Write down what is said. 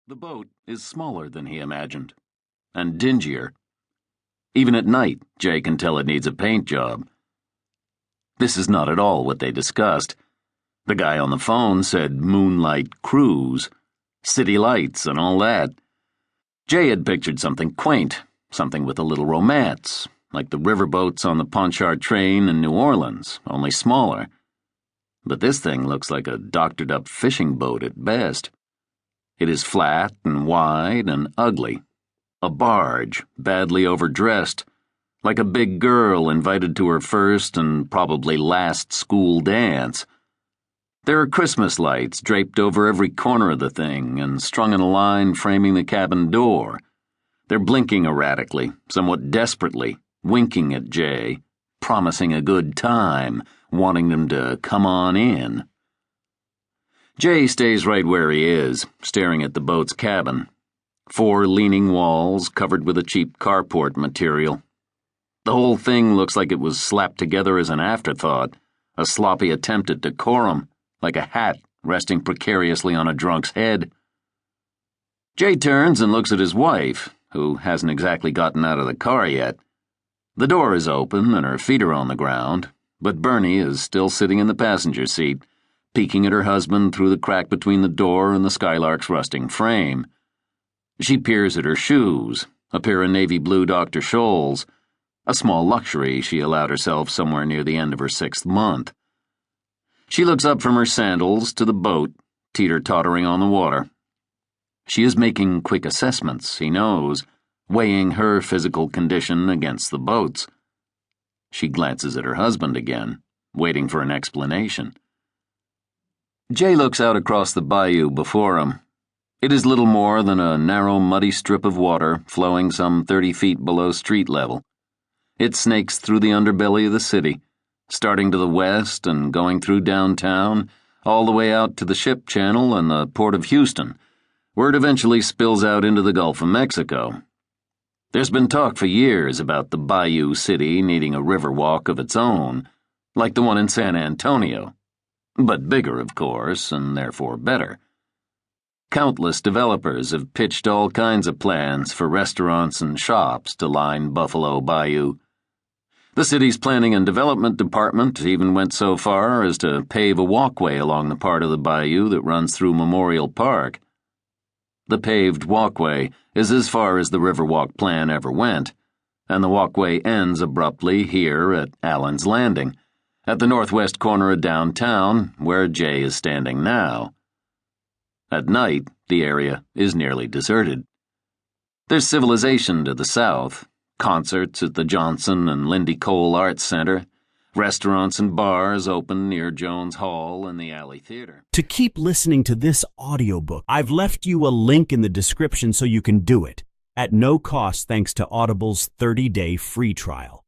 The boat is smaller than he imagined, and dingier. Even at night, Jay can tell it needs a paint job. This is not at all what they discussed. The guy on the phone said moonlight cruise, city lights, and all that. Jay had pictured something quaint, something with a little romance, like the riverboats on the Ponchar train in New Orleans, only smaller. But this thing looks like a doctored-up fishing boat at best. It is flat and wide and ugly. A barge, badly overdressed, like a big girl invited to her first and probably last school dance. There are Christmas lights draped over every corner of the thing and strung in a line framing the cabin door. They're blinking erratically, somewhat desperately, winking at Jay, promising a good time, wanting them to come on in. Jay stays right where he is, staring at the boat's cabin. 4 leaning walls covered with a cheap carport material. The whole thing looks like it was slapped together as an afterthought, a sloppy attempt at decorum, like a hat resting precariously on a drunk's head. Jay turns and looks at his wife, who hasn't exactly gotten out of the car yet. The door is open and her feet are on the ground, but Bernie is still sitting in the passenger seat, peeking at her husband through the crack between the door and the Skylark's rusting frame. She peers at her shoes, a pair of navy blue Dr. Scholl's, a small luxury she allowed herself somewhere near the end of her 6th month. She looks up from her sandals to the boat, teeter-tottering on the water. She is making quick assessments, he knows, weighing her physical condition against the boat's. She glances at her husband again, waiting for an explanation. Jay looks out across the bayou before him. It is little more than a narrow, muddy strip of water flowing some 30 feet below street level. It snakes through the underbelly of the city, starting to the west and going through downtown, all the way out to the ship channel and the port of Houston, where it eventually spills out into the Gulf of Mexico. There's been talk for years about the bayou city needing a river walk of its own, like the one in San Antonio. But bigger, of course, and therefore better. Countless developers have pitched all kinds of plans for restaurants and shops to line Buffalo Bayou. The city's planning and development department even went so far as to pave a walkway along the part of the bayou that runs through Memorial Park. The paved walkway is as far as the Riverwalk plan ever went, and the walkway ends abruptly here at Allen's Landing, at the northwest corner of downtown, where Jay is standing now. At night, the area is nearly deserted. There's civilization to the south, concerts at the Johnson and Lindy Cole Arts Center, restaurants and bars open near Jones Hall and the Alley Theater. To keep listening to this audiobook, I've left you a link in the description so you can do it, at no cost thanks to Audible's 30-day free trial.